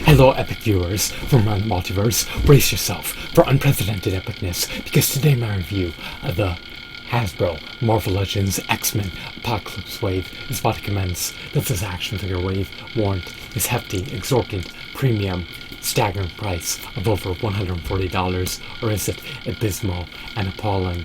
Hello, epic viewers from around the multiverse. Brace yourself for unprecedented epicness, because today my review of the Hasbro Marvel Legends X-Men Apocalypse Wave is about to commence. This action figure wave warrant is hefty, exorbitant, premium, staggering price of over $140, or is it abysmal and appalling?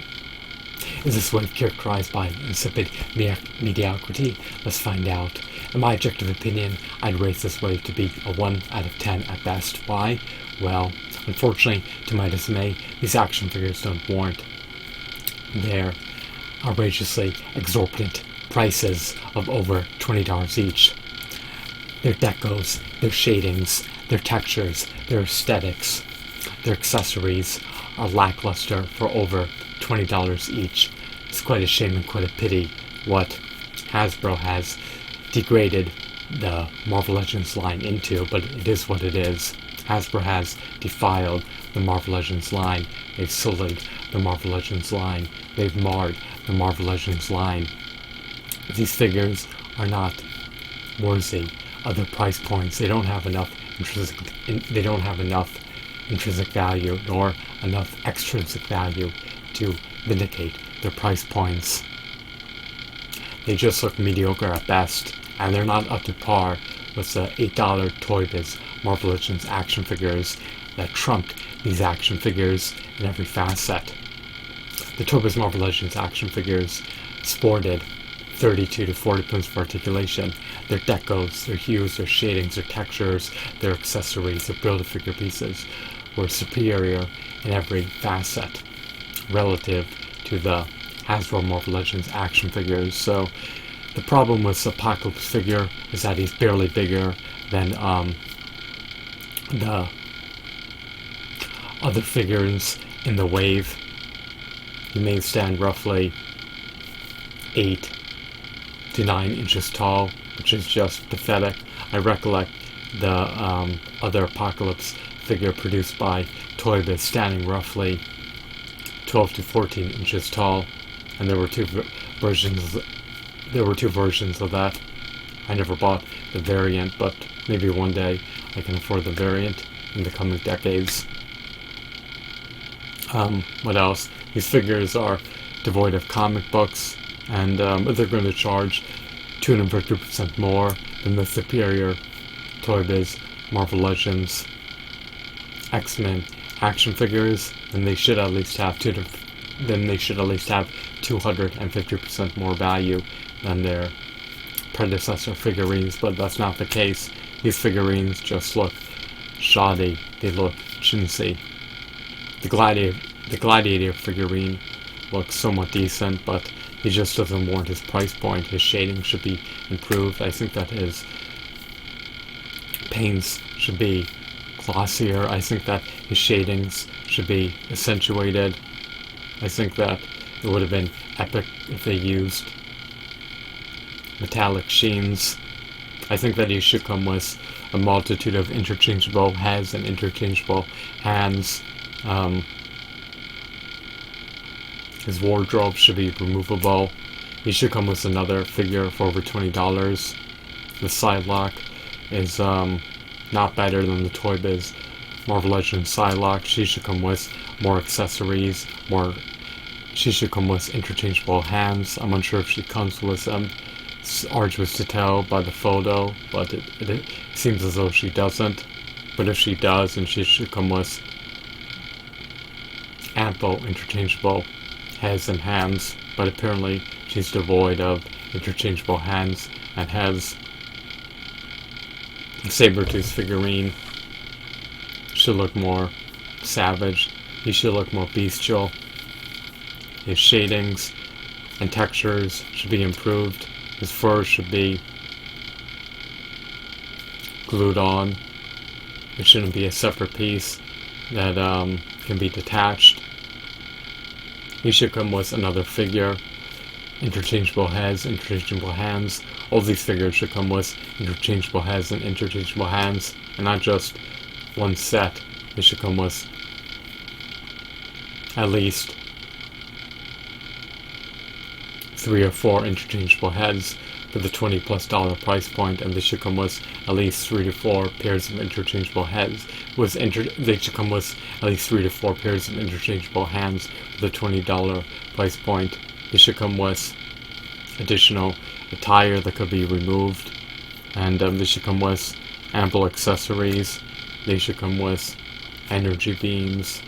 Is this wave characterized by insipid mediocrity? Let's find out. In my objective opinion, I'd rate this wave to be a 1 out of 10 at best. Why? Well, unfortunately, to my dismay, these action figures don't warrant their outrageously exorbitant prices of over $20 each. Their decos, their shadings, their textures, their aesthetics, their accessories are lackluster for over $20 each. It's quite a shame and quite a pity what Hasbro has degraded the Marvel Legends line into, but it is what it is. Hasbro has defiled the Marvel Legends line. They've sullied the Marvel Legends line. They've marred the Marvel Legends line. These figures are not worthy of their price points. They don't have enough intrinsic value nor enough extrinsic value to vindicate their price points. They just look mediocre at best, and they're not up to par with the $8 Toy Biz Marvel Legends action figures that trumped these action figures in every facet. The Toy Biz Marvel Legends action figures sported 32 to 40 points of articulation. Their decos, their hues, their shadings, their textures, their accessories, their Build-A-Figure pieces were superior in every facet relative to the Hasbro Marvel Legends action figures. So the problem with Apocalypse figure is that he's barely bigger than the other figures in the wave. He may stand roughly 8 to 9 inches tall, which is just pathetic. I recollect the other Apocalypse figure produced by Toy Biz standing roughly 12 to 14 inches tall, and there were two versions of that. I never bought the variant, but maybe one day I can afford the variant in the coming decades. What else? These figures are devoid of comic books, and they're going to charge 250% more than the superior Toy Biz Marvel Legends X-Men action figures. Then they should at least have 250% more value than their predecessor figurines, but that's not the case. These figurines just look shoddy. They look chintzy. The Gladiator figurine looks somewhat decent, but he just doesn't warrant his price point. His shading should be improved. I think that his paints should be glossier. I think that his shadings should be accentuated. I think that it would have been epic if they used metallic sheens. I think that he should come with a multitude of interchangeable heads and interchangeable hands. His wardrobe should be removable. He should come with another figure for over $20. The Psylocke is not better than the Toy Biz Marvel Legends Psylocke. She should come with more accessories, she should come with interchangeable hands. I'm unsure if she comes with them. It's arduous to tell by the photo, but it seems as though she doesn't. But if she does, then she should come with ample interchangeable heads and hands. But apparently she's devoid of interchangeable hands and heads. The Sabretooth figurine should look more savage. He should look more bestial. His shadings and textures should be improved. His fur should be glued on. It shouldn't be a separate piece that can be detached. He should come with another figure, interchangeable heads, interchangeable hands. All these figures should come with interchangeable heads and interchangeable hands, and not just one set. They should come with at least 3 or 4 interchangeable heads for the $20+ price point, and they should come with at least 3 to 4 pairs of interchangeable heads. They should come with at least 3 to 4 pairs of interchangeable hands for the $20 price point. They should come with additional attire that could be removed, and they should come with ample accessories. They should come with energy beams,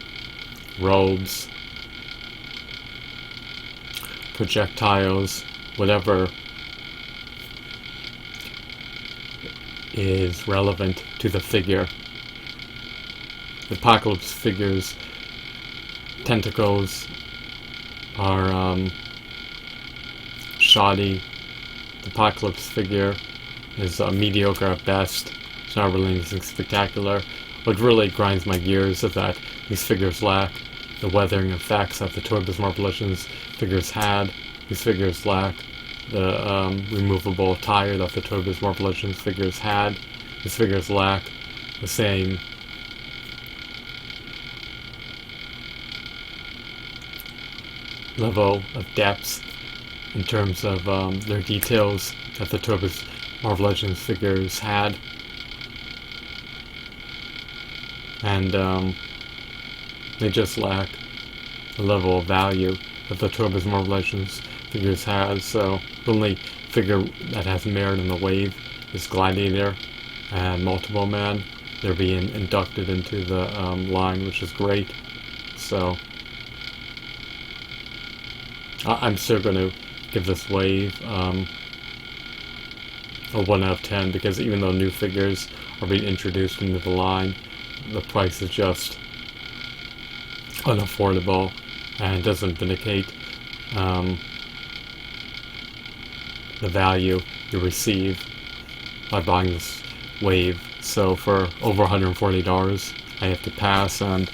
robes, projectiles, whatever is relevant to the figure. The Apocalypse figure's tentacles are shoddy. The Apocalypse figure is mediocre at best. It's not really anything spectacular. What really grinds my gears is that these figures lack the weathering effects that the Toy Biz Marvel Legends figures had. These figures lack the removable attire that the Toy Biz Marvel Legends figures had. These figures lack the same level of depth in terms of their details that the Toy Biz Marvel Legends figures had. And they just lack the level of value that the Toy Biz Marvel Legends figures has. So the only figure that has merit in the wave is Gladiator and Multiple Man. They're being inducted into the line, which is great. So I'm still going to give this wave a 1 out of 10, because even though new figures are being introduced into the line, the price is just unaffordable and doesn't vindicate the value you receive by buying this wave. So for over $140 I have to pass, and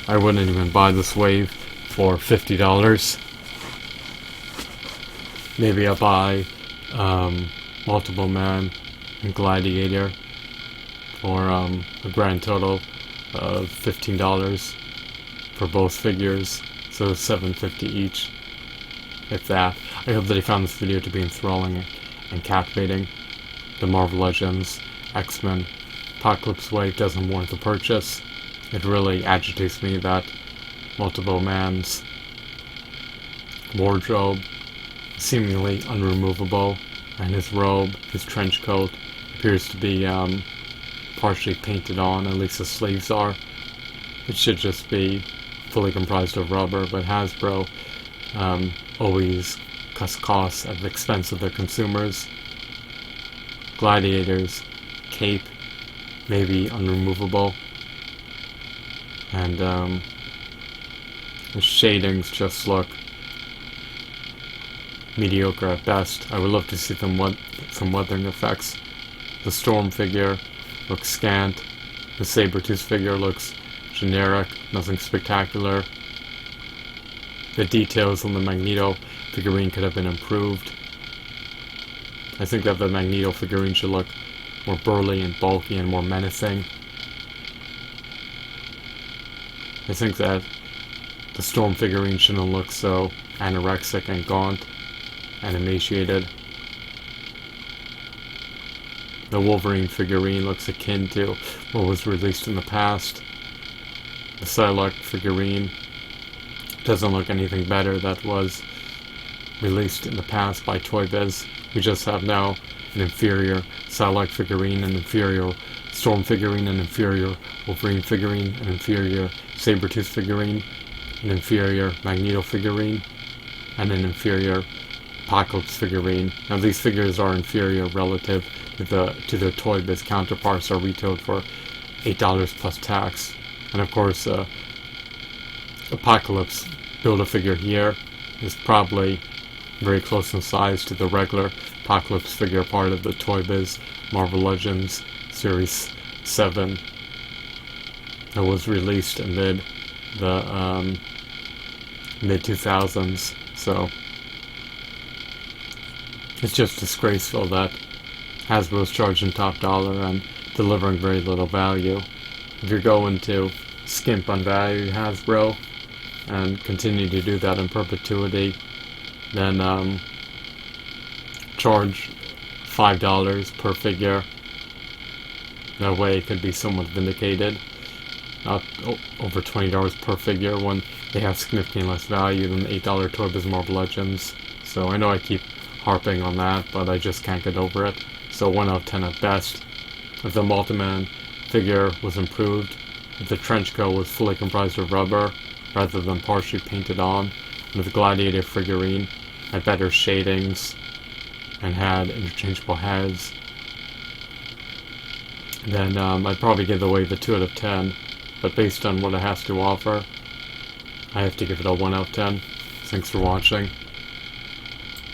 I wouldn't even buy this wave for $50. Maybe I'll buy Multiple Man and Gladiator for a grand total of $15 for both figures, so $7.50 each, if that. I hope that you found this video to be enthralling and captivating. The Marvel Legends X-Men Apocalypse Wave doesn't warrant the purchase. It really agitates me that Multiple Man's wardrobe is seemingly unremovable, and his robe, his trench coat, appears to be partially painted on, at least the sleeves are. It should just be fully comprised of rubber, but Hasbro always cuts costs at the expense of their consumers. Gladiator's cape may be unremovable, and the shadings just look mediocre at best. I would love to see some weathering effects. The Storm figure looks scant. The Sabretooth figure looks generic, nothing spectacular. The details on the Magneto figurine could have been improved. I think that the Magneto figurine should look more burly and bulky and more menacing. I think that the Storm figurine shouldn't look so anorexic and gaunt and emaciated. The Wolverine figurine looks akin to what was released in the past. The Psylocke figurine doesn't look anything better that was released in the past by Toy Biz. We just have now an inferior Psylocke figurine, an inferior Storm figurine, an inferior Wolverine figurine, an inferior Sabretooth figurine, an inferior Magneto figurine, and an inferior Apocalypse figurine. Now these figures are inferior relative to their Toy Biz counterparts, are retailed for $8 plus tax. And of course, Apocalypse Build-A-Figure here is probably very close in size to the regular Apocalypse figure, part of the Toy Biz Marvel Legends Series 7 that was released amid the mid-2000s. So it's just disgraceful that Hasbro's charging top dollar and delivering very little value. If you're going to skimp on value, Hasbro, and continue to do that in perpetuity, then charge $5 per figure. That way it could be somewhat vindicated. Not over $20 per figure when they have significantly less value than the $8 Toy Biz Marvel Legends. So I know I keep harping on that, but I just can't get over it. So 1 out of 10 at best. If the Multiman figure was improved, if the trench coat was fully comprised of rubber rather than partially painted on, and if the Gladiator figurine had better shadings and had interchangeable heads, then I'd probably give away the 2 out of 10. But based on what it has to offer, I have to give it a 1 out of 10. Thanks for watching.